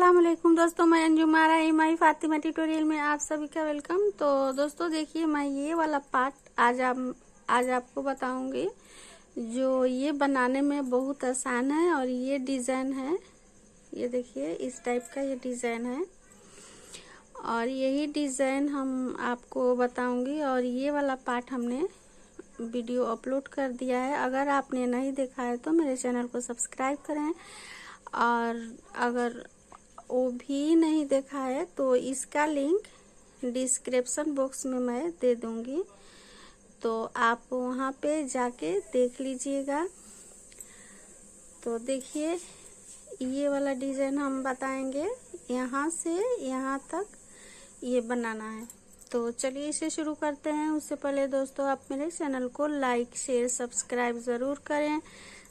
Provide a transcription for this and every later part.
अस्सलाम वालेकुम दोस्तों, मैं अंजुम आरा माई फातिमा ट्यूटोरियल में आप सभी का वेलकम। तो दोस्तों देखिए, मैं ये वाला पार्ट आज आपको बताऊंगी जो ये बनाने में बहुत आसान है। और ये डिज़ाइन है, ये देखिए इस टाइप का ये डिज़ाइन है और यही डिज़ाइन हम आपको बताऊंगी। और ये वाला पार्ट हमने वीडियो अपलोड कर दिया है। अगर आपने नहीं देखा है तो मेरे चैनल को सब्सक्राइब करें, और अगर वो भी नहीं देखा है तो इसका लिंक डिस्क्रिप्शन बॉक्स में मैं दे दूंगी, तो आप वहां पे जाके देख लीजिएगा। तो देखिए, ये वाला डिज़ाइन हम बताएंगे, यहाँ से यहाँ तक ये बनाना है। तो चलिए इसे शुरू करते हैं। उससे पहले दोस्तों, आप मेरे चैनल को लाइक शेयर सब्सक्राइब ज़रूर करें,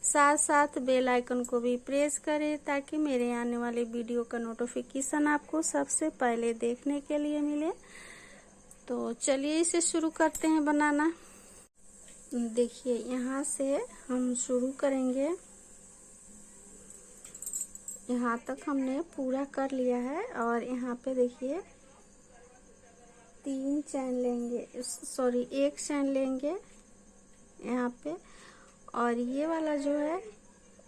साथ साथ बेल आइकन को भी प्रेस करें ताकि मेरे आने वाले वीडियो का नोटिफिकेशन आपको सबसे पहले देखने के लिए मिले। तो चलिए इसे शुरू करते हैं बनाना। देखिए, यहाँ से हम शुरू करेंगे, यहाँ तक हमने पूरा कर लिया है। और यहाँ पे देखिए 3 चैन लेंगे, सॉरी 1 चैन लेंगे यहाँ पे। और ये वाला जो है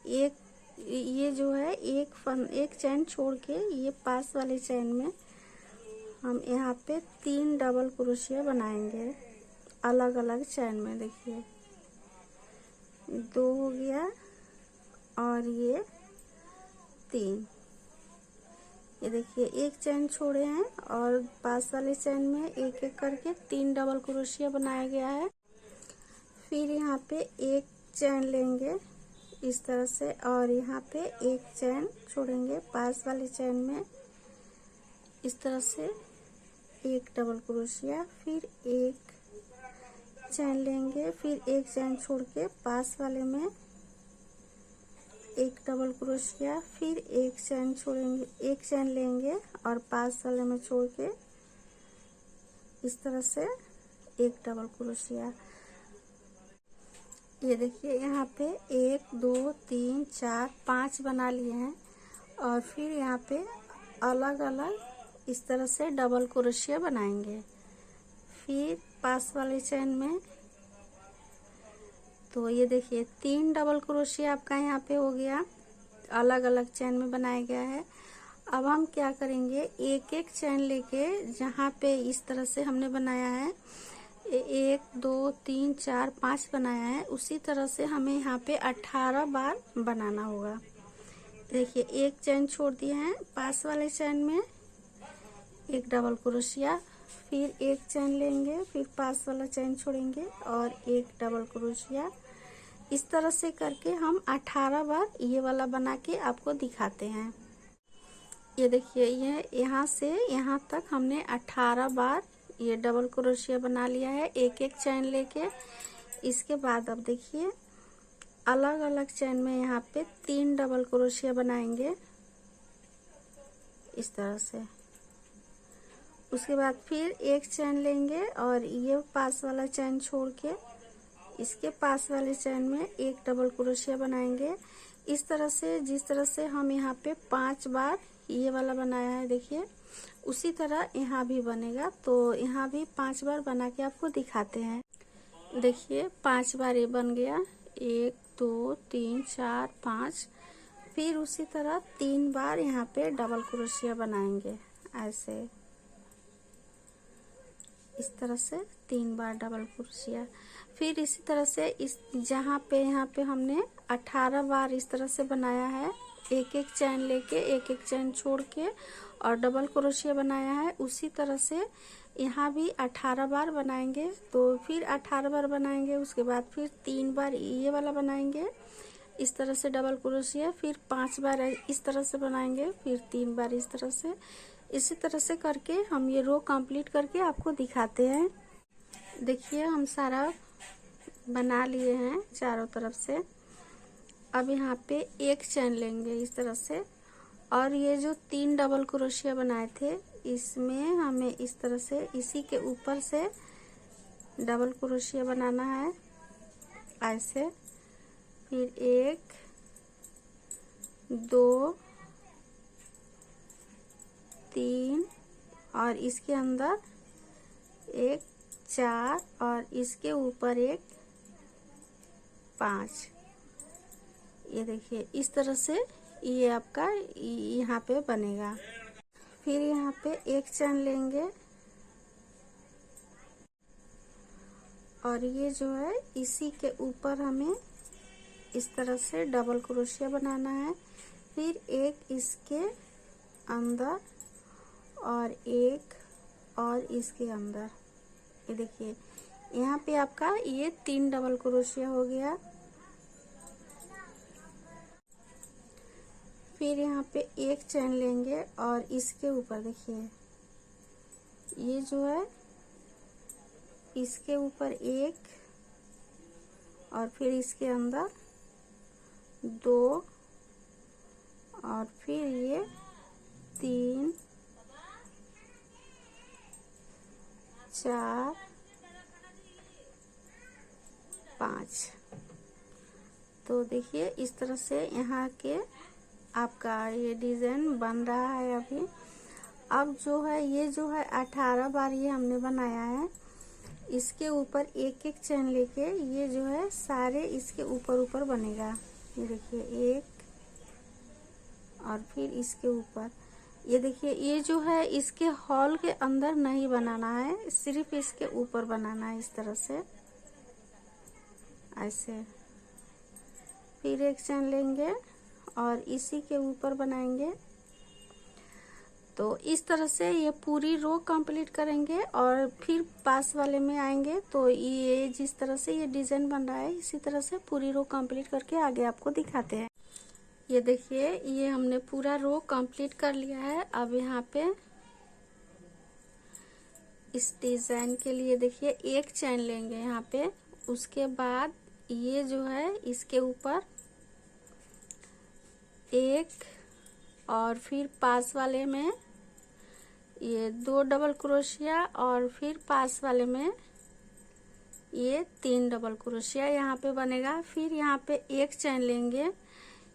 ये जो है एक चैन छोड़ के ये पास वाले चैन में हम यहाँ पे 3 डबल क्रोशिया बनाएंगे अलग अलग चैन में। देखिए 2 हो गया और ये 3। ये देखिए एक चैन छोड़े हैं और पास वाले चैन में एक एक करके 3 डबल क्रोशिया बनाया गया है। फिर यहाँ पे एक चैन लेंगे इस तरह से और यहाँ पे एक चैन छोड़ेंगे पास वाले चैन में इस तरह से, एक डबल क्रोशिया। फिर एक चैन लेंगे, फिर एक चैन छोड़ के पास वाले में एक डबल क्रोशिया, फिर एक चैन छोड़ेंगे, एक चैन लेंगे और पास वाले में छोड़ के इस तरह से एक डबल क्रोशिया। ये देखिए यहाँ पे 1 2 3 4 5 बना लिए हैं। और फिर यहाँ पे अलग अलग इस तरह से डबल क्रोशिया बनाएंगे। फिर पास वाले चैन में, तो ये देखिए 3 डबल क्रोशिया आपका यहाँ पे हो गया, अलग अलग चैन में बनाया गया है। अब हम क्या करेंगे, एक एक चैन लेके जहाँ पे इस तरह से हमने बनाया है 1 2 3 4 5 बनाया है, उसी तरह से हमें यहाँ पे 18 बार बनाना होगा। देखिए एक चैन छोड़ दिए हैं पास वाले चैन में, एक डबल क्रोशिया, फिर एक चैन लेंगे, फिर पास वाला चैन छोड़ेंगे और एक डबल क्रोशिया। इस तरह से करके हम 18 बार ये वाला बना के आपको दिखाते हैं। ये देखिए, ये यहाँ से यहाँ तक हमने 18 बार ये डबल क्रोशिया बना लिया है एक एक चैन लेके। इसके बाद अब देखिए अलग अलग चैन में यहाँ पे 3 डबल क्रोशिया बनाएंगे इस तरह से। उसके बाद फिर एक चैन लेंगे और ये पास वाला चैन छोड़ के इसके पास वाले चैन में एक डबल क्रोशिया बनाएंगे इस तरह से। जिस तरह से हम यहाँ पे 5 बार ये वाला बनाया है, देखिए उसी तरह यहाँ भी बनेगा। तो यहाँ भी 5 बार बना के आपको दिखाते हैं। देखिए 5 बार ये बन गया, 1 2 3 4 5। फिर उसी तरह 3 बार यहाँ पे डबल क्रोशिया बनाएंगे ऐसे, इस तरह से 3 बार डबल क्रोशिया। फिर इसी तरह से इस जहाँ पे यहाँ पे हमने 18 बार इस तरह से बनाया है, एक एक चैन लेके एक एक चैन छोड़ के और डबल क्रोशिया बनाया है, उसी तरह से यहाँ भी 18 बार बनाएंगे। तो फिर 18 बार बनाएंगे, उसके बाद फिर 3 बार ये वाला बनाएंगे इस तरह से डबल क्रोशिया, फिर 5 बार इस तरह से बनाएंगे, फिर 3 बार इस तरह से। इसी तरह से करके हम ये रो कंप्लीट करके आपको दिखाते हैं। देखिए हम सारा बना लिए हैं चारों तरफ से। अब यहाँ पे एक चैन लेंगे इस तरह से और ये जो 3 डबल क्रोशिया बनाए थे इसमें हमें इस तरह से इसी के ऊपर से डबल क्रोशिया बनाना है ऐसे। फिर 1 2 3 और इसके अंदर एक 4 और इसके ऊपर एक 5। ये देखिए इस तरह से ये आपका यहाँ पे बनेगा। फिर यहाँ पे एक चैन लेंगे और ये जो है इसी के ऊपर हमें इस तरह से डबल क्रोशिया बनाना है। फिर एक इसके अंदर और एक और इसके अंदर। ये देखिए यहाँ पे आपका ये 3 डबल क्रोशिया हो गया। फिर यहाँ पे एक चैन लेंगे और इसके ऊपर देखिए ये जो है इसके ऊपर एक और फिर इसके अंदर 2 और फिर ये 3 4 5। तो देखिए इस तरह से यहाँ के आपका ये डिजाइन बन रहा है अभी। अब जो है ये जो है 18 बार ये हमने बनाया है। इसके ऊपर एक एक चैन लेके ये जो है सारे इसके ऊपर ऊपर बनेगा। ये देखिए एक और फिर इसके ऊपर। ये देखिए ये जो है इसके हॉल के अंदर नहीं बनाना है, सिर्फ इसके ऊपर बनाना है इस तरह से ऐसे। फिर एक चैन लेंगे और इसी के ऊपर बनाएंगे। तो इस तरह से ये पूरी रो कंप्लीट करेंगे और फिर पास वाले में आएंगे। तो ये जिस तरह से ये डिजाइन बन रहा है इसी तरह से पूरी रो कंप्लीट करके आगे आपको दिखाते हैं। ये देखिए ये हमने पूरा रो कंप्लीट कर लिया है। अब यहाँ पे इस डिजाइन के लिए देखिए एक चैन लेंगे यहाँ पे। उसके बाद ये जो है इसके ऊपर एक और फिर पास वाले में ये 2 डबल क्रोशिया और फिर पास वाले में ये 3 डबल क्रोशिया यहाँ पे बनेगा। फिर यहाँ पे एक चैन लेंगे।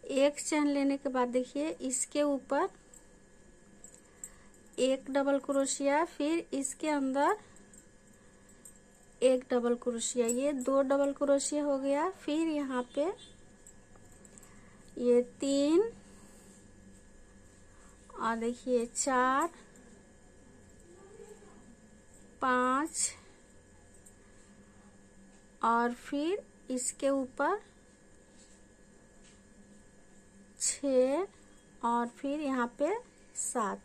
एक चैन लेने के बाद देखिए इसके ऊपर एक डबल क्रोशिया, फिर इसके अंदर एक डबल क्रोशिया, ये 2 डबल क्रोशिया हो गया। फिर यहाँ पे ये 3 और देखिए 4 5 और फिर इसके ऊपर 6 और फिर यहाँ पे 7।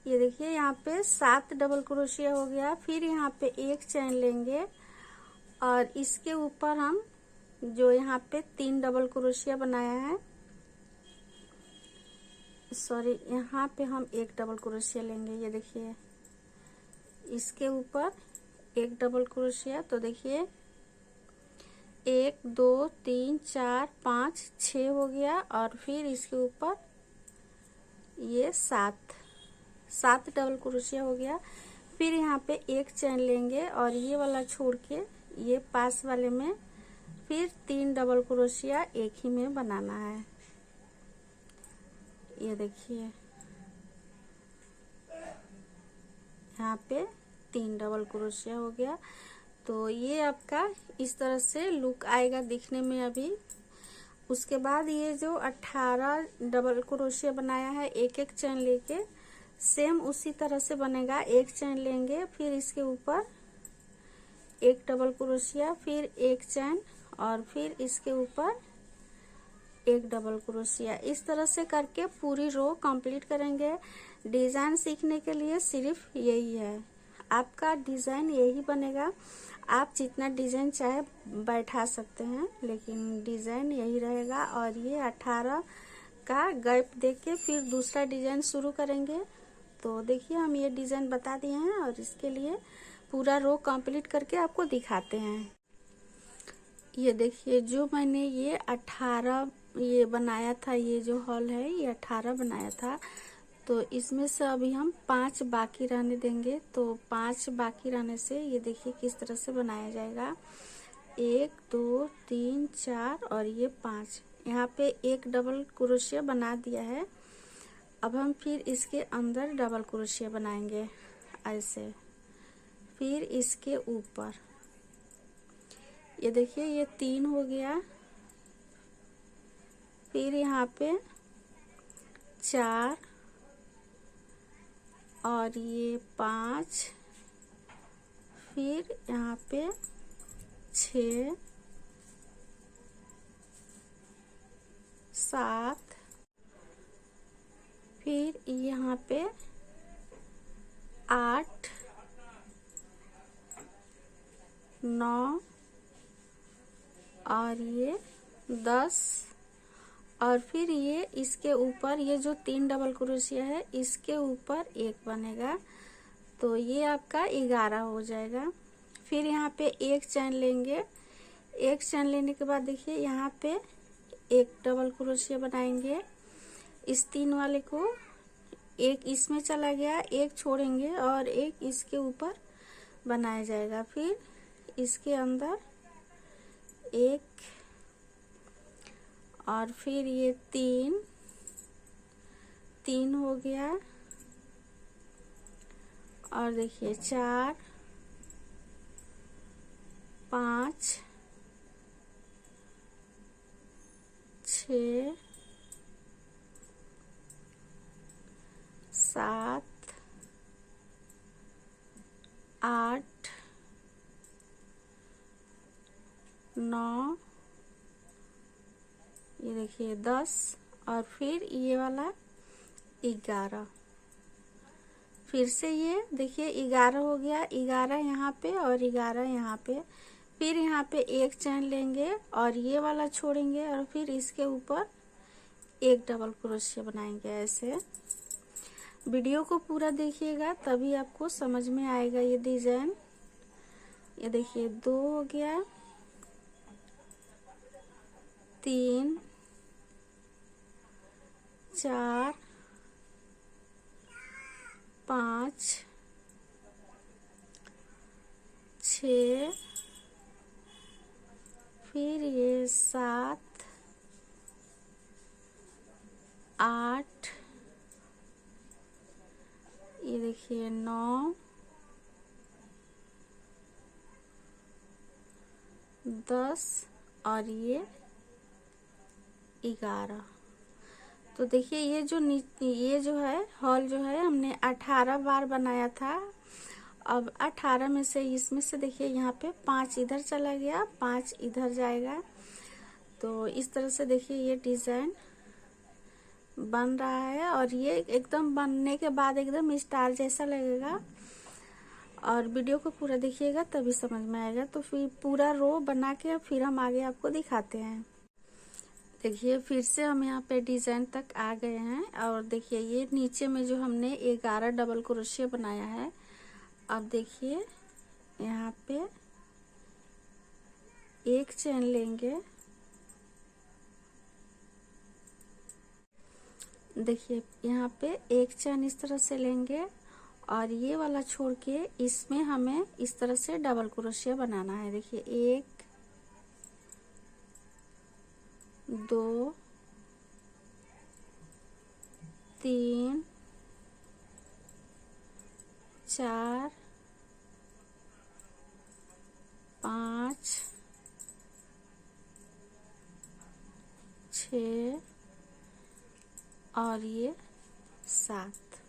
ये देखिए यहाँ पे 7 डबल क्रोशिया हो गया। फिर यहाँ पे एक चैन लेंगे और इसके ऊपर हम जो यहाँ पे 3 डबल क्रोशिया बनाया है, सॉरी यहाँ पे हम एक डबल क्रोशिया लेंगे। ये देखिए इसके ऊपर एक डबल क्रोशिया। तो देखिए 1 2 3 4 5 6 हो गया और फिर इसके ऊपर ये 7 डबल क्रोशिया हो गया। फिर यहाँ पे एक चैन लेंगे और ये वाला छोड़ के ये पास वाले में फिर 3 डबल क्रोशिया एक ही में बनाना है। ये देखिए यहाँ पे 3 डबल क्रोशिया हो गया। तो ये आपका इस तरह से लुक आएगा दिखने में अभी। उसके बाद ये जो 18 डबल क्रोशिया बनाया है एक एक चैन लेके सेम उसी तरह से बनेगा। एक चैन लेंगे फिर इसके ऊपर एक डबल क्रोशिया, फिर एक चैन और फिर इसके ऊपर एक डबल क्रोशिया। इस तरह से करके पूरी रो कंप्लीट करेंगे। डिजाइन सीखने के लिए सिर्फ यही है, आपका डिजाइन यही बनेगा। आप जितना डिजाइन चाहे बैठा सकते हैं लेकिन डिजाइन यही रहेगा। और ये 18 का गैप देख के फिर दूसरा डिजाइन शुरू करेंगे। तो देखिए हम ये डिजाइन बता दिए हैं और इसके लिए पूरा रो कंप्लीट करके आपको दिखाते हैं। ये देखिए जो मैंने ये 18 ये बनाया था, ये जो हॉल है ये 18 बनाया था। तो इसमें से अभी हम 5 बाकी रहने देंगे। तो 5 बाकी रहने से ये देखिए किस तरह से बनाया जाएगा। 1 2 3 4 और ये 5। यहाँ पे एक डबल क्रोशिया बना दिया है। अब हम फिर इसके अंदर डबल क्रोशिया बनाएंगे ऐसे। फिर इसके ऊपर ये देखिए ये 3 हो गया, फिर यहाँ पे 4 और ये 5, फिर यहाँ पे 6 7, फिर यहाँ पे 8 9 और ये 10, और फिर ये इसके ऊपर ये जो 3 डबल क्रोशिया है इसके ऊपर एक बनेगा, तो ये आपका 11 हो जाएगा। फिर यहाँ पे एक चैन लेंगे, एक चैन लेने के बाद देखिए यहाँ पे एक डबल क्रोशिया बनाएंगे। इस 3 वाले को एक इसमें चला गया, एक छोड़ेंगे और एक इसके ऊपर बनाया जाएगा। फिर इसके अंदर एक और फिर ये 3 हो गया, और देखिए 4 5 6 7 8 9, ये देखिए 10, और फिर ये वाला 11। फिर से ये देखिए 11 हो गया, 11 यहाँ पे और 11 यहाँ पे। फिर यहाँ पे एक चैन लेंगे और ये वाला छोड़ेंगे और फिर इसके ऊपर एक डबल क्रोशिया बनाएंगे ऐसे। वीडियो को पूरा देखिएगा तभी आपको समझ में आएगा ये डिजाइन। ये देखिए 2 हो गया, 3 4 5 6, फिर ये 7 8, ये देखिए 9 10 और ये 11। तो देखिए ये जो है हॉल जो है हमने 18 बार बनाया था। अब 18 में से इसमें से देखिए यहाँ पे 5 इधर चला गया, 5 इधर जाएगा। तो इस तरह से देखिए ये डिजाइन बन रहा है, और ये एकदम बनने के बाद एकदम स्टार जैसा लगेगा। और वीडियो को पूरा देखिएगा तभी समझ में आएगा। तो फिर पूरा रो बना के फिर हम आगे आपको दिखाते हैं। देखिए फिर से हम यहाँ पे डिजाइन तक आ गए हैं, और देखिए ये नीचे में जो हमने 11 डबल क्रोशिया बनाया है। अब देखिए यहाँ पे एक चैन लेंगे, देखिए यहाँ पे एक चैन इस तरह से लेंगे और ये वाला छोड़ के इसमें हमें इस तरह से डबल क्रोशिया बनाना है। देखिए 1 2 3 4 5 6 और ये 7।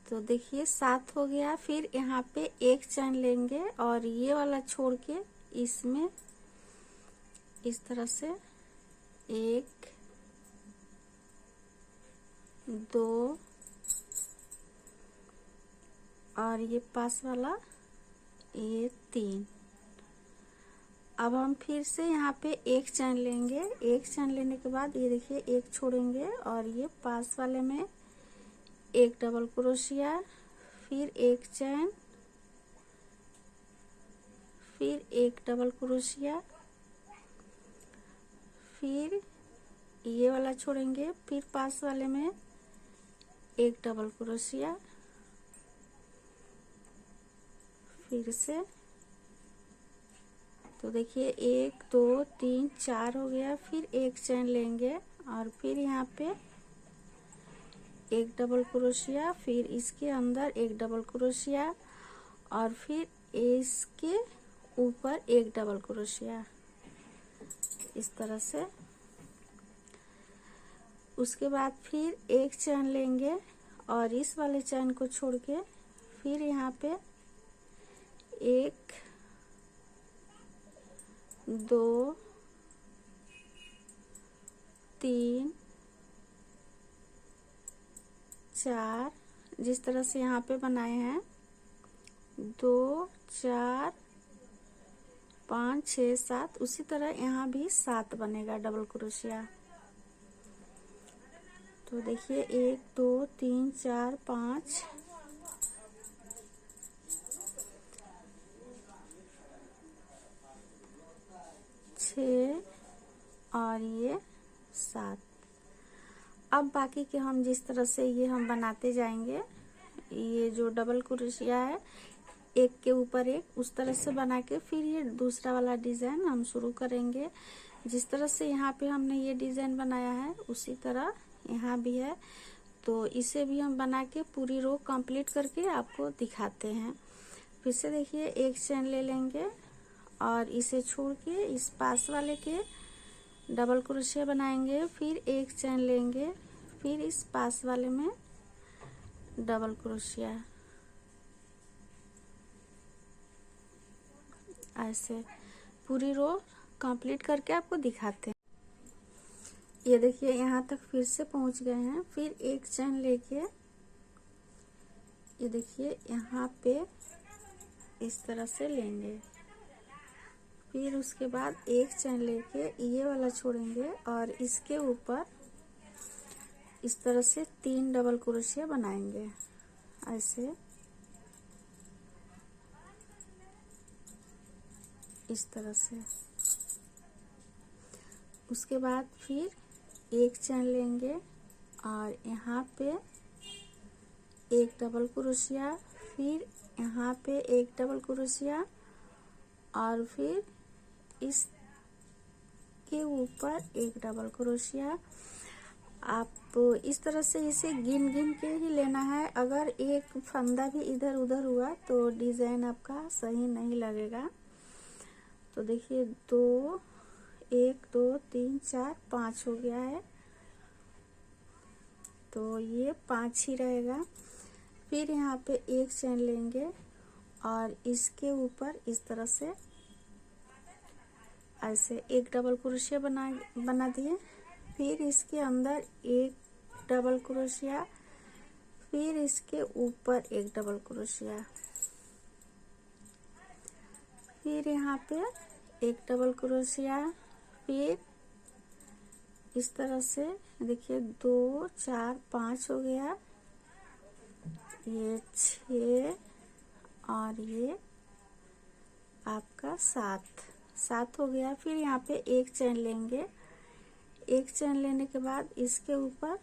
तो देखिए 7 हो गया। फिर यहाँ पे एक चैन लेंगे और ये वाला छोड़ के इसमें इस तरह से 1 2 और ये पास वाला ये 3। अब हम फिर से यहाँ पे एक चैन लेंगे, एक चैन लेने के बाद ये देखिए एक छोड़ेंगे और ये पास वाले में एक डबल क्रोशिया, फिर एक चैन, फिर एक डबल क्रोशिया, फिर ये वाला छोड़ेंगे, फिर पास वाले में एक डबल क्रोशिया, फिर से। तो देखिए 1 2 3 4 हो गया। फिर एक चैन लेंगे और फिर यहाँ पे एक डबल क्रोशिया, फिर इसके अंदर एक डबल क्रोशिया और फिर इसके ऊपर एक डबल क्रोशिया, इस तरह से। उसके बाद फिर एक चैन लेंगे और इस वाले चैन को छोड़ के फिर यहाँ पे 1 2 3 4, जिस तरह से यहाँ पे बनाए हैं 2 4 5 6 7, उसी तरह यहाँ भी 7 बनेगा डबल क्रोशिया। तो देखिए 1 2 3 4 5 6 और ये 7। अब बाकी के हम जिस तरह से ये हम बनाते जाएंगे, ये जो डबल क्रोशिया है एक के ऊपर एक, उस तरह से बना के फिर ये दूसरा वाला डिजाइन हम शुरू करेंगे। जिस तरह से यहाँ पे हमने ये डिजाइन बनाया है उसी तरह यहाँ भी है, तो इसे भी हम बना के पूरी रो कंप्लीट करके आपको दिखाते हैं। फिर से देखिए एक चैन ले लेंगे और इसे छोड़ के इस पास वाले के डबल क्रोशिया बनाएंगे, फिर एक चैन लेंगे, फिर इस पास वाले में डबल क्रोशिया, ऐसे पूरी रो कंप्लीट करके आपको दिखाते हैं। ये देखिए यहाँ तक फिर से पहुंच गए हैं। फिर एक चैन लेके ये देखिए यहाँ पे इस तरह से लेंगे, फिर उसके बाद एक चैन लेके ये वाला छोड़ेंगे और इसके ऊपर इस तरह से 3 डबल क्रोशिया बनाएंगे, ऐसे इस तरह से। उसके बाद फिर एक चैन लेंगे और यहाँ पे एक डबल क्रोशिया, फिर यहाँ पे एक डबल क्रोशिया और फिर इसके ऊपर एक डबल क्रोशिया। आप इस तरह से इसे गिन गिन के ही लेना है, अगर एक फंदा भी इधर उधर हुआ तो डिजाइन आपका सही नहीं लगेगा। तो देखिए 2 1 2 3 4 5 हो गया है, तो ये 5 ही रहेगा। फिर यहाँ पे एक चैन लेंगे और इसके ऊपर इस तरह से ऐसे एक डबल क्रोशिया बना दिए, फिर इसके अंदर एक डबल क्रोशिया, फिर इसके ऊपर एक डबल क्रोशिया, फिर यहाँ पे एक डबल क्रोशिया, फिर इस तरह से देखिए 2 4 5 हो गया, ये 6 और ये आपका 7 हो गया। फिर यहाँ पे एक चैन लेंगे, एक चैन लेने के बाद इसके ऊपर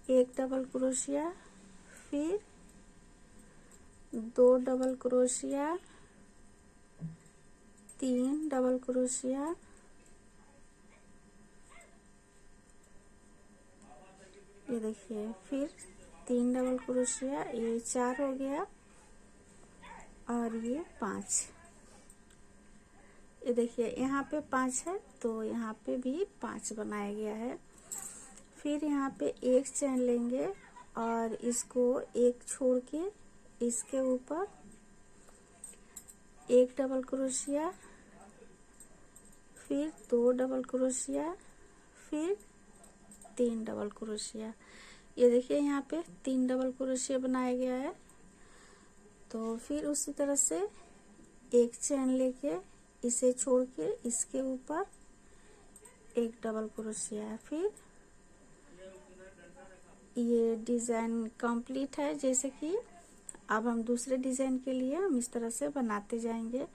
एक डबल क्रोशिया, फिर 2 डबल क्रोशिया, 3 डबल क्रोशिया, ये देखिए फिर 3 डबल क्रोशिया, ये 4 हो गया और ये 5। ये देखिए यहाँ पे 5 है तो यहाँ पे भी 5 बनाया गया है। फिर यहाँ पे एक चैन लेंगे और इसको एक छोड़ के इसके ऊपर एक डबल क्रोशिया, फिर 2 डबल क्रोशिया, फिर 3 डबल क्रोशिया। ये देखिए यहाँ पे 3 डबल क्रोशिया बनाया गया है। तो फिर उसी तरह से एक चैन लेके इसे छोड़ के इसके ऊपर एक डबल क्रोशिया, फिर ये डिजाइन कंप्लीट है। जैसे कि अब हम दूसरे डिजाइन के लिए हम इस तरह से बनाते जाएंगे।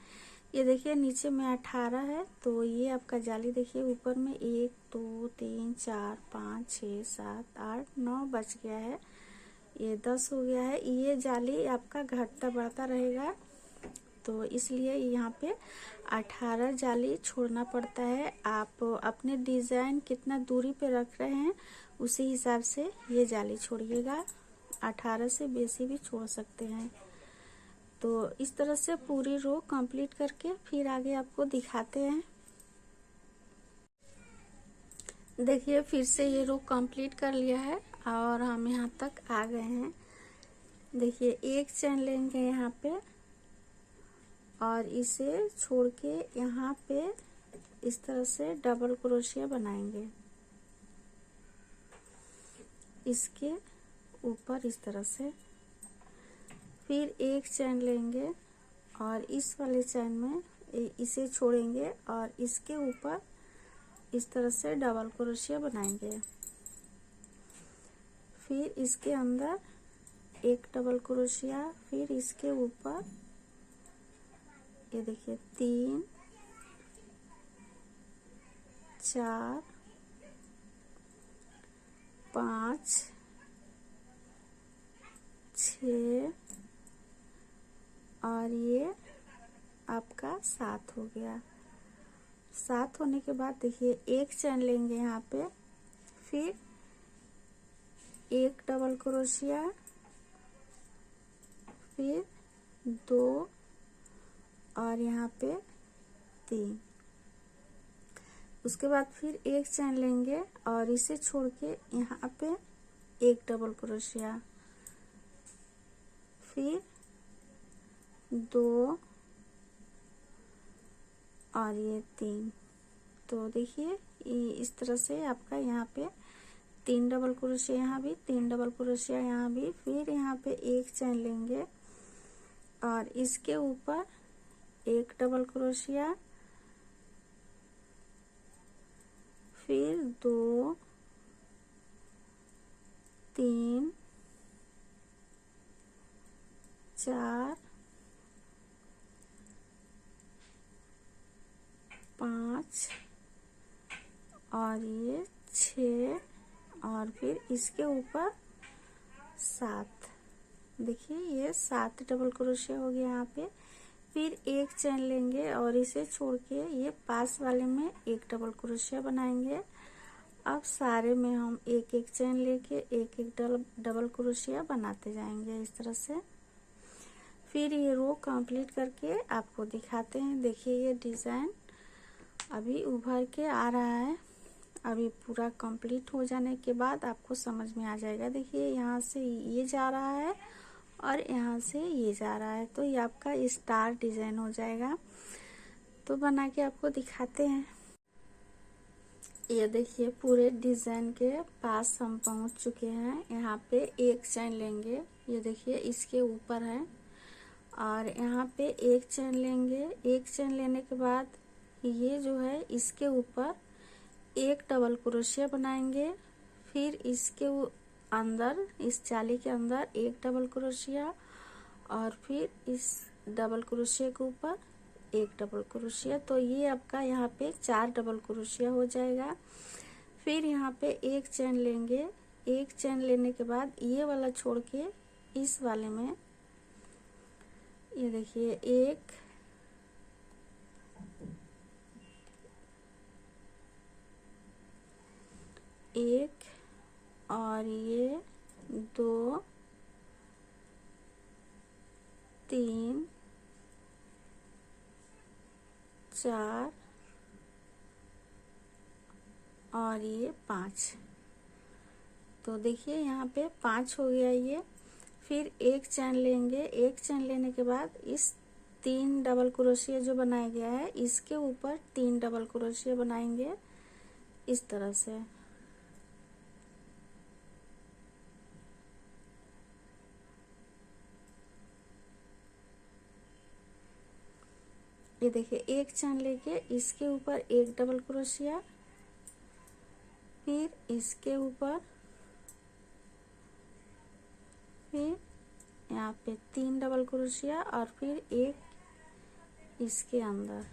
ये देखिए नीचे में 18 है, तो ये आपका जाली देखिए ऊपर में 1 2 3 4 5 6 7 8 9 बच गया है, ये 10 हो गया है। ये जाली आपका घटता बढ़ता रहेगा, तो इसलिए यहाँ पे 18 जाली छोड़ना पड़ता है। आप अपने डिजाइन कितना दूरी पे रख रहे हैं उसी हिसाब से ये जाली छोड़िएगा। 18 से बेसी भी छोड़ सकते हैं। तो इस तरह से पूरी रो कंप्लीट करके फिर आगे आपको दिखाते हैं। देखिए फिर से ये रो कंप्लीट कर लिया है और हम यहाँ तक आ गए हैं। देखिए एक चेन लेंगे यहाँ पे और इसे छोड़ के यहाँ पे इस तरह से डबल क्रोशिया बनाएंगे, इसके ऊपर इस तरह से। फिर एक चेन लेंगे और इस वाले चेन में इसे छोड़ेंगे और इसके ऊपर इस तरह से डबल क्रोशिया बनाएंगे। फिर इसके अंदर एक डबल क्रोशिया, फिर इसके ऊपर ये देखिए 3 4 5 6 और ये आपका 7 हो गया। 7 होने के बाद देखिए एक चेन लेंगे यहाँ पे, फिर एक डबल क्रोशिया, फिर 2 और यहाँ पे 3। उसके बाद फिर एक चेन लेंगे और इसे छोड़ के यहाँ पे एक डबल क्रोशिया, फिर 2 और ये 3। तो देखिए इस तरह से आपका यहाँ पे 3 डबल क्रोशिया, यहाँ भी 3 डबल क्रोशिया, यहाँ भी। फिर यहाँ पे एक चेन लेंगे और इसके ऊपर एक डबल क्रोशिया, फिर 2 3 4 5 और ये 6 और फिर इसके ऊपर 7। देखिए ये 7 डबल क्रोशिया हो गया यहाँ पे। फिर एक चेन लेंगे और इसे छोड़ के ये पास वाले में एक डबल क्रोशिया बनाएंगे। अब सारे में हम एक एक चेन लेके एक एक डबल क्रोशिया बनाते जाएंगे इस तरह से। फिर ये रो कंप्लीट करके आपको दिखाते हैं। देखिए ये डिज़ाइन अभी उभर के आ रहा है। अभी पूरा कंप्लीट हो जाने के बाद आपको समझ में आ जाएगा। देखिए यहाँ से ये जा रहा है और यहाँ से ये जा रहा है, तो ये आपका स्टार डिजाइन हो जाएगा। तो बना के आपको दिखाते हैं। ये देखिए पूरे डिजाइन के पास हम पहुँच चुके हैं। यहाँ पे एक चेन लेंगे, ये देखिए इसके ऊपर है, और यहाँ पे एक चेन लेंगे। एक चेन लेने के बाद ये जो है इसके ऊपर एक डबल क्रोशिया बनाएंगे। फिर इसके अंदर, इस जाली के अंदर एक डबल क्रोशिया और फिर इस डबल क्रोशिया के ऊपर एक डबल क्रोशिया। तो ये आपका यहाँ पे 4 डबल क्रोशिया हो जाएगा। फिर यहाँ पे एक चेन लेंगे। एक चेन लेने के बाद ये वाला छोड़ के इस वाले में ये देखिए एक और ये 2 3 4 और ये 5। तो देखिए यहाँ पे 5 हो गया ये। फिर एक चेन लेंगे। एक चेन लेने के बाद इस 3 डबल क्रोशिया जो बनाया गया है इसके ऊपर 3 डबल क्रोशिया बनाएंगे इस तरह से। ये देखिए एक चेन लेके इसके ऊपर एक डबल क्रोशिया, फिर इसके ऊपर, फिर यहाँ पे 3 डबल क्रोशिया और फिर एक इसके अंदर,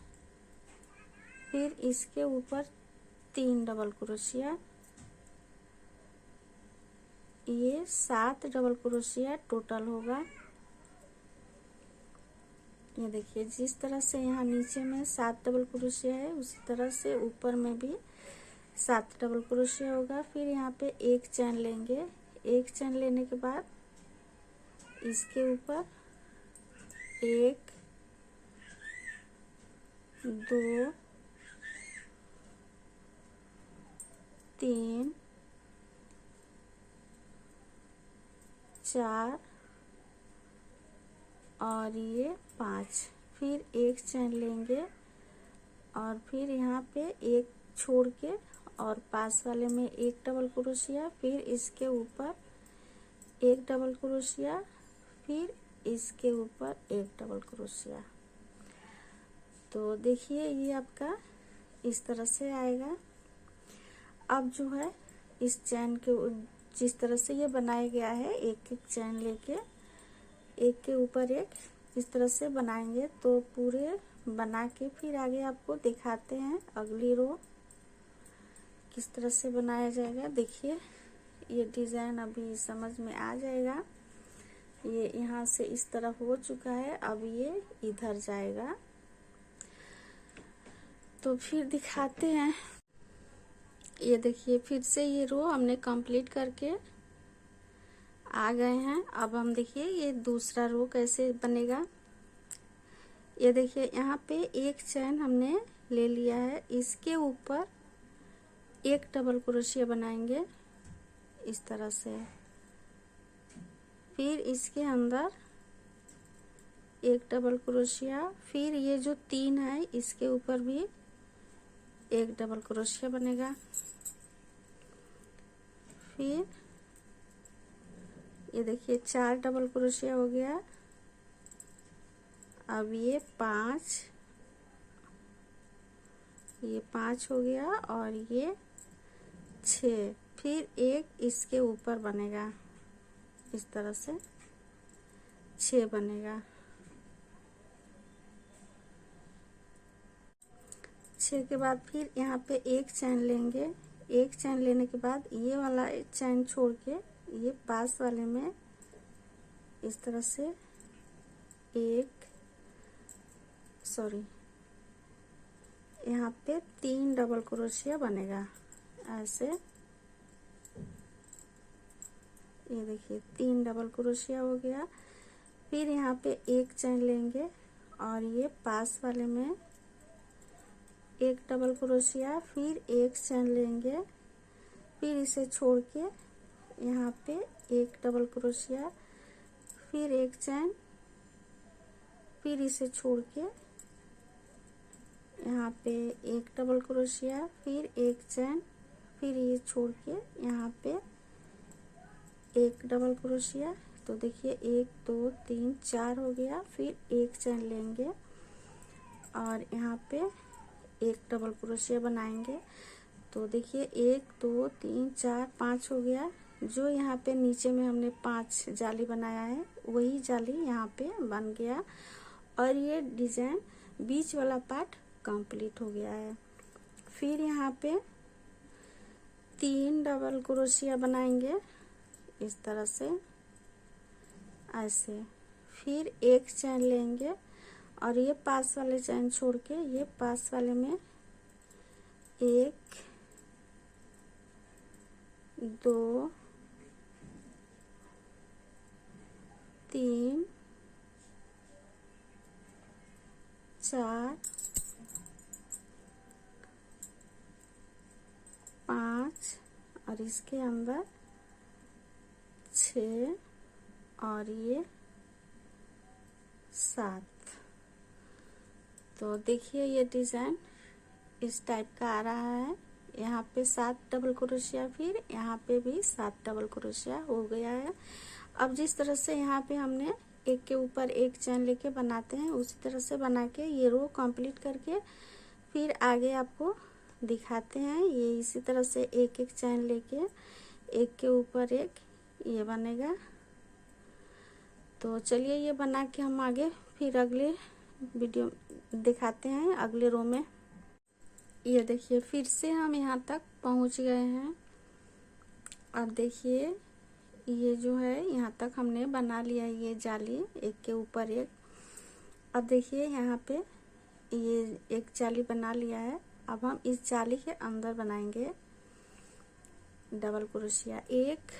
फिर इसके ऊपर 3 डबल क्रोशिया। ये 7 डबल क्रोशिया टोटल होगा। ये देखिए जिस तरह से यहाँ नीचे में 7 डबल क्रोशिया है उसी तरह से ऊपर में भी 7 डबल क्रोशिया होगा। फिर यहाँ पे एक चैन लेंगे। एक चैन लेने के बाद इसके ऊपर 1 2 3 4 और ये 5। फिर एक चैन लेंगे और फिर यहाँ पे एक छोड़ के और पास वाले में एक डबल क्रोशिया, फिर इसके ऊपर एक डबल क्रोशिया, फिर इसके ऊपर एक डबल क्रोशिया। तो देखिए ये आपका इस तरह से आएगा। अब जो है इस चैन के जिस तरह से ये बनाया गया है, एक एक चैन लेके एक के ऊपर एक इस तरह से बनाएंगे। तो पूरे बना के फिर आगे आपको दिखाते हैं अगली रो किस तरह से बनाया जाएगा। देखिए ये डिजाइन अभी समझ में आ जाएगा। ये यहाँ से इस तरफ हो चुका है, अब ये इधर जाएगा। तो फिर दिखाते हैं। ये देखिए फिर से ये रो हमने कंप्लीट करके आ गए हैं। अब हम देखिए ये दूसरा रो कैसे बनेगा। ये देखिए यहाँ पे एक चैन हमने ले लिया है, इसके ऊपर एक डबल क्रोशिया बनाएंगे इस तरह से। फिर इसके अंदर एक डबल क्रोशिया, फिर ये जो 3 है इसके ऊपर भी एक डबल क्रोशिया बनेगा। फिर ये देखिए 4 डबल क्रोशिया हो गया। अब ये 5 हो गया और ये 6। फिर एक इसके ऊपर बनेगा इस तरह से 6 बनेगा। 6 के बाद फिर यहाँ पे एक चैन लेंगे। एक चैन लेने के बाद ये वाला चैन छोड़ के ये पास वाले में इस तरह से यहाँ पे 3 डबल क्रोशिया बनेगा ऐसे। ये देखिए 3 डबल क्रोशिया हो गया। फिर यहाँ पे एक चैन लेंगे और ये पास वाले में एक डबल क्रोशिया, फिर एक चैन लेंगे, फिर इसे छोड़ के यहाँ पे एक डबल क्रोशिया, फिर एक चैन, फिर इसे छोड़ के यहाँ पे एक डबल क्रोशिया, फिर एक चैन, फिर ये छोड़ के यहाँ पे एक डबल क्रोशिया। तो देखिए 1 2 3 4 हो गया। फिर एक चैन लेंगे और यहाँ पे एक डबल क्रोशिया बनाएंगे। तो देखिए 1 2 3 4 5 हो गया। जो यहाँ पे नीचे में हमने 5 जाली बनाया है वही जाली यहाँ पे बन गया और ये डिजाइन बीच वाला पार्ट कंप्लीट हो गया है। फिर यहाँ पे 3 डबल क्रोशिया बनाएंगे इस तरह से ऐसे। फिर एक चैन लेंगे और ये पास वाले चैन छोड़ के ये पास वाले में 1 2 3 4 5 और इसके अंदर 6 और ये 7। तो देखिए ये डिजाइन इस टाइप का आ रहा है। यहाँ पे 7 डबल क्रोशिया, फिर यहाँ पे भी 7 डबल क्रोशिया हो गया है। अब जिस तरह से यहाँ पे हमने एक के ऊपर एक चैन लेके बनाते हैं उसी तरह से बना के ये रो कंप्लीट करके फिर आगे आपको दिखाते हैं। ये इसी तरह से एक एक चैन लेके एक के ऊपर एक ये बनेगा। तो चलिए ये बना के हम आगे फिर अगले वीडियो दिखाते हैं अगले रो में। ये देखिए फिर से हम यहाँ तक पहुँच गए हैं। अब देखिए ये जो है यहाँ तक हमने बना लिया है ये जाली एक के ऊपर एक। अब देखिए यहाँ पे ये एक जाली बना लिया है। अब हम इस जाली के अंदर बनाएंगे डबल क्रोशिया एक,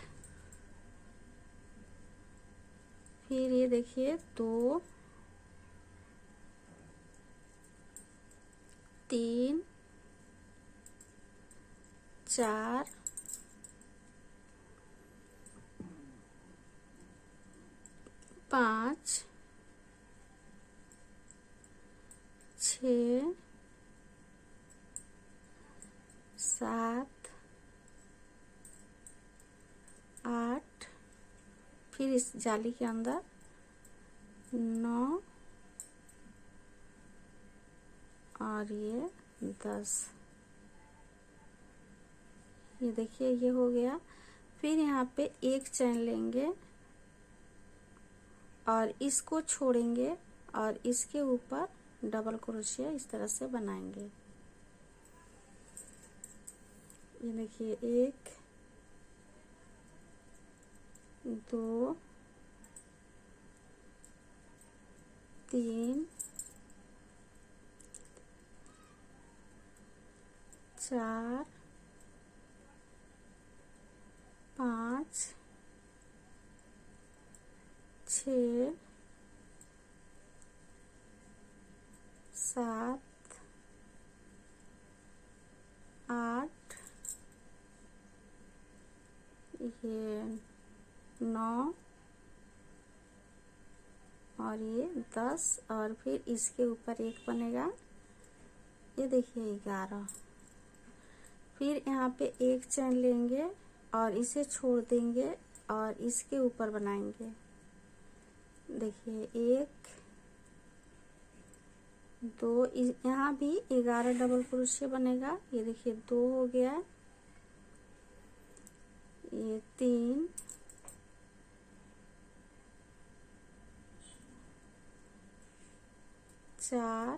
फिर ये देखिए 2 3 4 5 6 7 8, फिर इस जाली के अंदर 9 और ये 10। ये देखिए ये हो गया। फिर यहाँ पे एक चैन लेंगे और इसको छोड़ेंगे और इसके ऊपर डबल क्रोशिया इस तरह से बनाएंगे। ये देखिए 1 2 3 4 5 6 7 8, ये 9 और ये 10 और फिर इसके ऊपर एक बनेगा। ये देखिए 11। फिर यहाँ पे एक चैन लेंगे और इसे छोड़ देंगे और इसके ऊपर बनाएंगे। देखिए 1 2, यहाँ भी 11 डबल क्रोशिया बनेगा। ये देखिए 2 हो गया, ये 3 4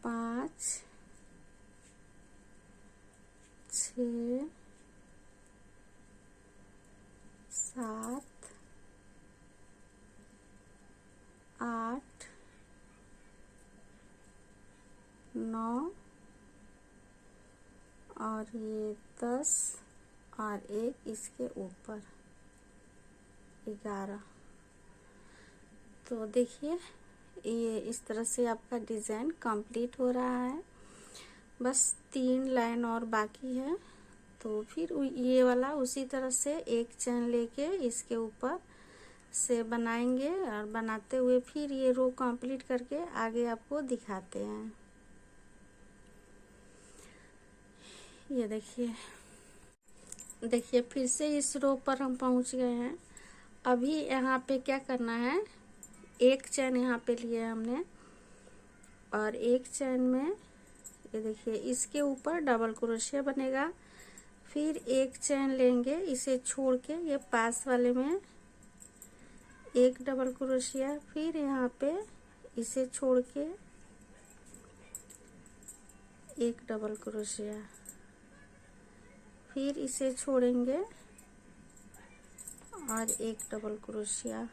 5 6 7 8 9 और ये 10 और एक इसके ऊपर 11। तो देखिए ये इस तरह से आपका डिज़ाइन कंप्लीट हो रहा है। बस 3 लाइन और बाकी है। तो फिर ये वाला उसी तरह से एक चैन लेके इसके ऊपर से बनाएंगे और बनाते हुए फिर ये रो कंप्लीट करके आगे आपको दिखाते हैं। ये देखिए फिर से इस रो पर हम पहुंच गए हैं। अभी यहाँ पे क्या करना है, एक चैन यहाँ पे लिए हमने और एक चैन में ये देखिए इसके ऊपर डबल क्रोशिया बनेगा। फिर एक चैन लेंगे, इसे छोड़ के ये पास वाले में एक डबल क्रोशिया, फिर यहाँ पे इसे छोड़ के एक डबल क्रोशिया, फिर इसे छोड़ेंगे और एक डबल क्रोशिया,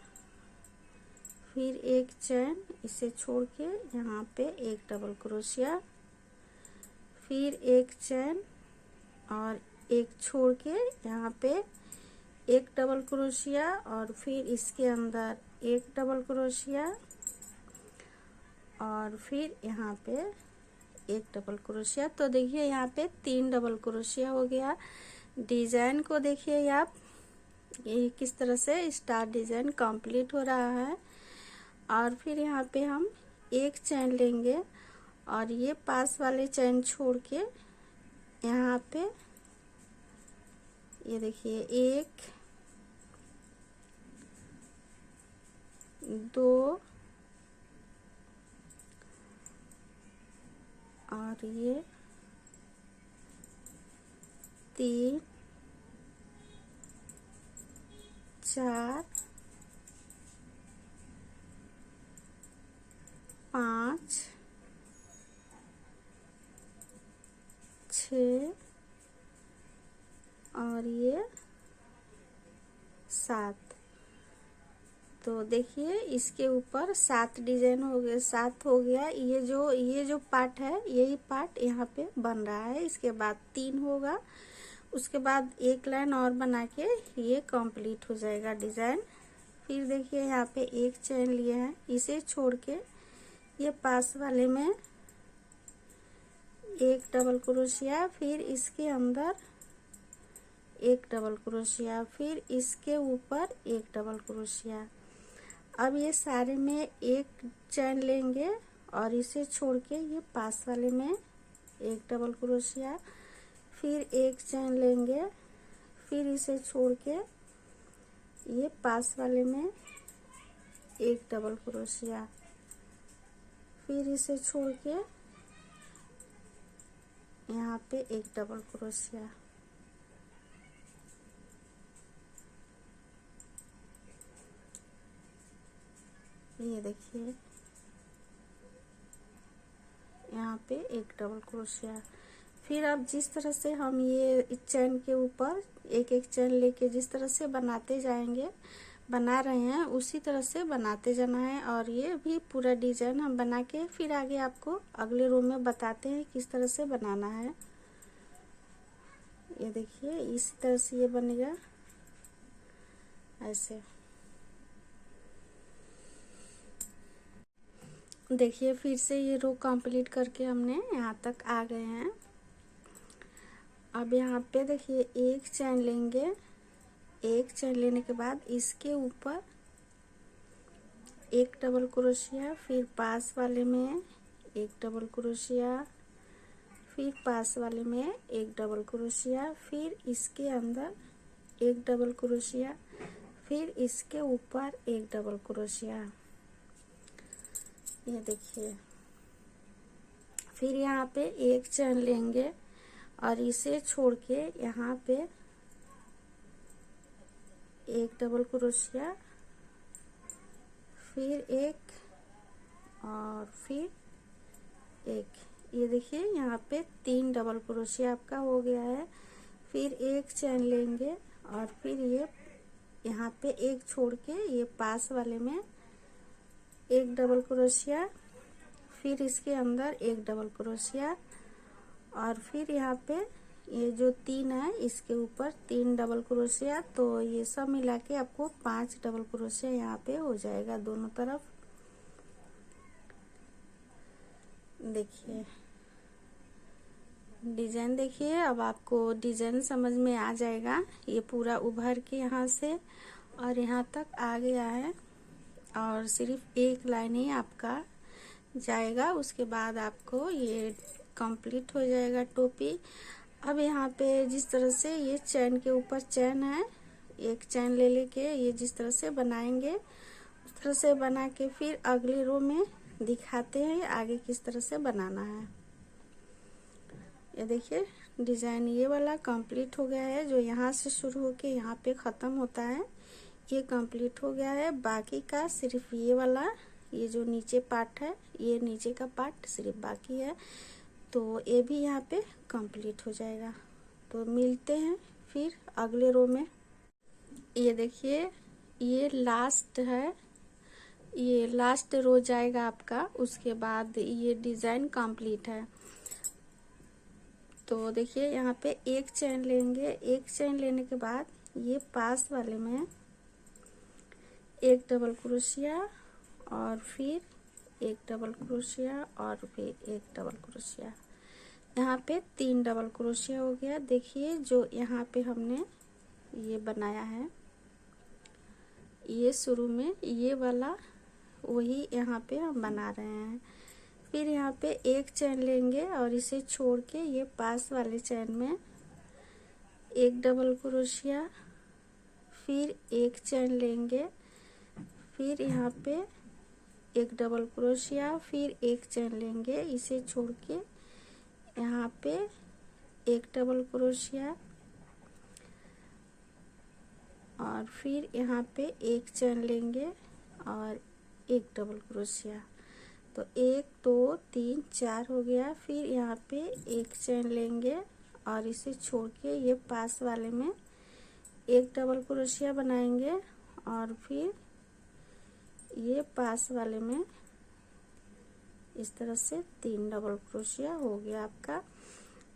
फिर एक चैन, इसे छोड़ के यहाँ पे एक डबल क्रोशिया, फिर एक चैन और एक छोड़ के यहाँ पे एक डबल क्रोशिया और फिर इसके अंदर एक डबल क्रोशिया और फिर यहाँ पे एक डबल क्रोशिया। तो देखिए यहाँ पे 3 डबल क्रोशिया हो गया। डिजाइन को देखिए आप, ये किस तरह से स्टार डिजाइन कंप्लीट हो रहा है। और फिर यहाँ पे हम एक चैन लेंगे और ये पास वाले चैन छोड़ के यहाँ पे ये देखिए 1 2 और ये 3 4 5 6 और ये 7। तो देखिए इसके ऊपर 7 डिजाइन हो गए, 7 हो गया। ये जो पार्ट है, यही पार्ट यहाँ पे बन रहा है। इसके बाद 3 होगा, उसके बाद एक लाइन और बना के ये कंप्लीट हो जाएगा डिजाइन। फिर देखिए यहाँ पे एक चेन लिए हैं, इसे छोड़ के ये पास वाले में एक डबल क्रोशिया, फिर इसके अंदर एक डबल क्रोशिया, फिर इसके ऊपर एक डबल क्रोशिया। अब ये सारे में एक चेन लेंगे और इसे छोड़ के ये पास वाले में एक डबल क्रोशिया, फिर एक चेन लेंगे, फिर इसे छोड़ के ये पास वाले में एक डबल क्रोशिया, फिर इसे छोड़ के यहाँ पे एक डबल क्रोशिया। ये देखिए यहाँ पे एक डबल क्रोशिया। फिर अब जिस तरह से हम ये चेन के ऊपर एक एक चेन लेके जिस तरह से बनाते जाएंगे, बना रहे हैं, उसी तरह से बनाते जाना है। और ये भी पूरा डिजाइन हम बना के फिर आगे आपको अगले रो में बताते हैं किस तरह से बनाना है। ये देखिए इसी तरह से ये बनेगा ऐसे। देखिए फिर से ये रो कंप्लीट करके हमने यहाँ तक आ गए हैं। अब यहाँ पे देखिए एक चेन लेंगे, एक चेन लेने के बाद इसके ऊपर एक डबल क्रोशिया, फिर पास वाले में एक डबल क्रोशिया, फिर पास वाले में एक डबल क्रोशिया, फिर इसके अंदर एक डबल क्रोशिया, फिर इसके ऊपर एक डबल क्रोशिया। ये देखिए फिर यहाँ पे एक चेन लेंगे और इसे छोड़ के यहाँ पे एक डबल क्रोशिया, फिर एक और फिर एक। ये देखिए यहाँ पे 3 डबल क्रोशिया आपका हो गया है। फिर एक चेन लेंगे और फिर ये यहाँ पे एक छोड़ के ये पास वाले में एक डबल क्रोशिया, फिर इसके अंदर एक डबल क्रोशिया, और फिर यहाँ पे ये जो 3 है इसके ऊपर 3 डबल क्रोशिया। तो ये सब मिला के आपको 5 डबल क्रोशिया यहाँ पे हो जाएगा दोनों तरफ। देखिए डिजाइन देखिए, अब आपको डिजाइन समझ में आ जाएगा। ये पूरा उभर के यहाँ से और यहाँ तक आ गया है और सिर्फ एक लाइन ही आपका जाएगा, उसके बाद आपको ये कंप्लीट हो जाएगा टोपी। अब यहाँ पे जिस तरह से ये चैन के ऊपर चैन है, एक चैन ले लेके ये जिस तरह से बनाएंगे उस तरह से बना के फिर अगले रो में दिखाते हैं आगे किस तरह से बनाना है। ये देखिए डिजाइन ये वाला कंप्लीट हो गया है, जो यहाँ से शुरू होके यहाँ पे खत्म होता है ये कंप्लीट हो गया है। बाकी का सिर्फ ये वाला, ये जो नीचे पार्ट है, ये नीचे का पार्ट सिर्फ बाकी है, तो ये भी यहाँ पे कंप्लीट हो जाएगा। तो मिलते हैं फिर अगले रो में। ये देखिए ये लास्ट है, ये लास्ट रो जाएगा आपका, उसके बाद ये डिजाइन कंप्लीट है। तो देखिए यहाँ पे एक चैन लेंगे, एक चैन लेने के बाद ये पास वाले में एक डबल क्रोशिया और फिर एक डबल क्रोशिया और फिर एक डबल क्रोशिया। यहाँ पे 3 डबल क्रोशिया हो गया। देखिए जो यहाँ पे हमने ये बनाया है, ये शुरू में ये वाला वही यहाँ पे हम बना रहे हैं। फिर यहाँ पे एक चैन लेंगे और इसे छोड़ के ये पास वाले चैन में एक डबल क्रोशिया, फिर एक चैन लेंगे, फिर यहाँ पे एक डबल क्रोशिया, फिर एक चैन लेंगे, इसे छोड़ के यहाँ पे एक डबल क्रोशिया और फिर यहाँ पे एक चैन लेंगे और एक डबल क्रोशिया। तो 1 2 3 4 हो गया। फिर यहाँ पे एक चैन लेंगे और इसे छोड़ के ये पास वाले में एक डबल क्रोशिया बनाएंगे और फिर ये पास वाले में इस तरह से 3 डबल क्रोशिया हो गया आपका।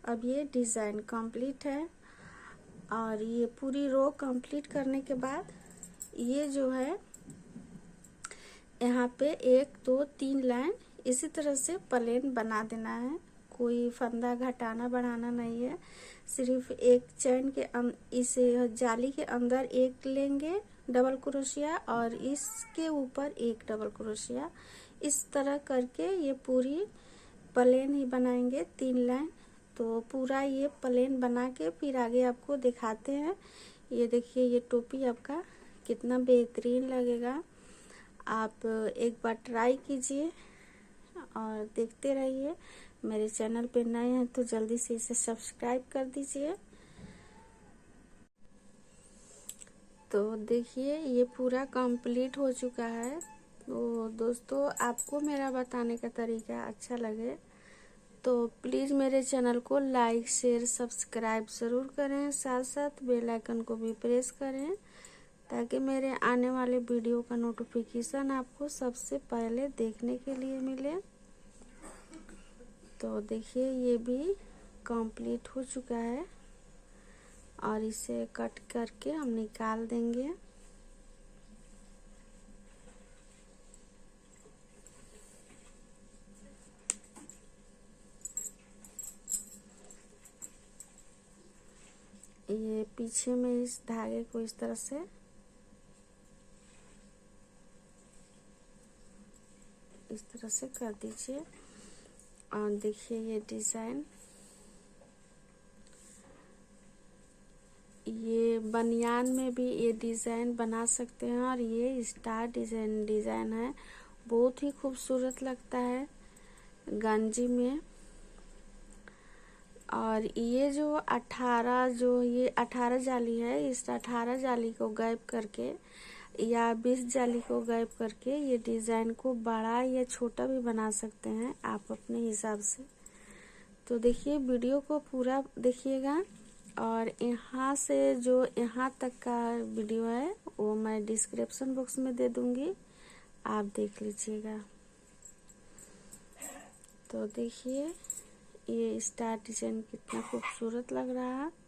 अब ये डिजाइन कंप्लीट है। और ये पूरी रो कंप्लीट करने के बाद ये जो है यहाँ पे 1 2 3 लाइन इसी तरह से प्लेन बना देना है। कोई फंदा घटाना बढ़ाना नहीं है। सिर्फ एक चैन के इस जाली के अंदर एक लेंगे डबल क्रोशिया और इसके ऊपर एक डबल क्रोशिया। इस तरह करके ये पूरी प्लेन ही बनाएंगे 3 लाइन। तो पूरा ये प्लेन बना के फिर आगे आपको दिखाते हैं। ये देखिए ये टोपी आपका कितना बेहतरीन लगेगा। आप एक बार ट्राई कीजिए और देखते रहिए। मेरे चैनल पे नए हैं तो जल्दी से इसे सब्सक्राइब कर दीजिए। तो देखिए ये पूरा कंप्लीट हो चुका है। तो दोस्तों आपको मेरा बताने का तरीका अच्छा लगे तो प्लीज़ मेरे चैनल को लाइक शेयर सब्सक्राइब ज़रूर करें। साथ साथ बेल आइकन को भी प्रेस करें ताकि मेरे आने वाले वीडियो का नोटिफिकेशन आपको सबसे पहले देखने के लिए मिले। तो देखिए ये भी कंप्लीट हो चुका है और इसे कट करके हम निकाल देंगे। ये पीछे में इस धागे को इस तरह से कर दीजिए। और देखिए ये डिजाइन, ये बनियान में भी ये डिजाइन बना सकते हैं और ये स्टार डिजाइन है। बहुत ही खूबसूरत लगता है गंजी में। और ये जो 18 जाली है, इस 18 जाली को गैप करके या 20 जाली को गैप करके ये डिजाइन को बड़ा या छोटा भी बना सकते हैं आप अपने हिसाब से। तो देखिए वीडियो को पूरा देखिएगा और यहाँ से जो यहाँ तक का वीडियो है वो मैं डिस्क्रिप्शन बॉक्स में दे दूंगी, आप देख लीजिएगा। तो देखिए ये स्टार डिजाइन कितना खूबसूरत लग रहा है।